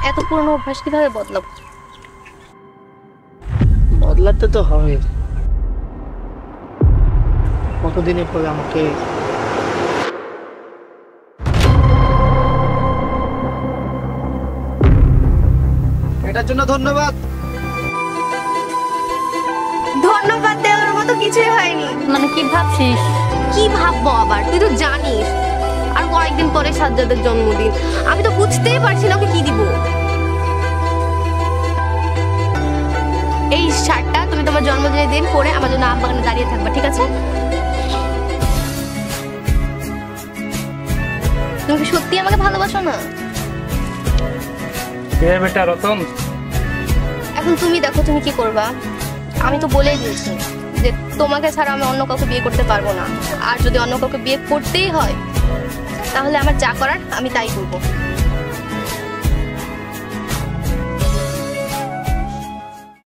এত পুরনো অভ্যাস কিভাবে বদলাবো? বদলাতে তো হবে। কতদিনে পরে আমাকে এটার জন্য ধন্যবাদ। ধন্যবাদ দেওয়ার মতো কিছুই হয়নি। মানে কি ভাবছিস? কি ভাববো আবার? তুই তো জানিস আর কয়েকদিন পরে সাজ্জাদের জন্মদিন। আমি তো বুঝতেই পারছি না ওকে কি দিব। এই শার্টটা তুমি তোমার জন্মদিনের দিন পরে আমার জন্য আম বাগানে দাঁড়িয়ে থাকবা, ঠিক আছে? তুমি কি সত্যি আমাকে ভালোবাসো না? কে বেটা রতন? এখন তুমি দেখো তুমি কি করবা। আমি তো বলেই দিয়েছি যে তোমাকে ছাড়া আমি অন্য কাউকে বিয়ে করতে পারবো না। আর যদি অন্য কাউকে বিয়ে করতেই হয় তাহলে আমার যা করার আমি তাই করবো।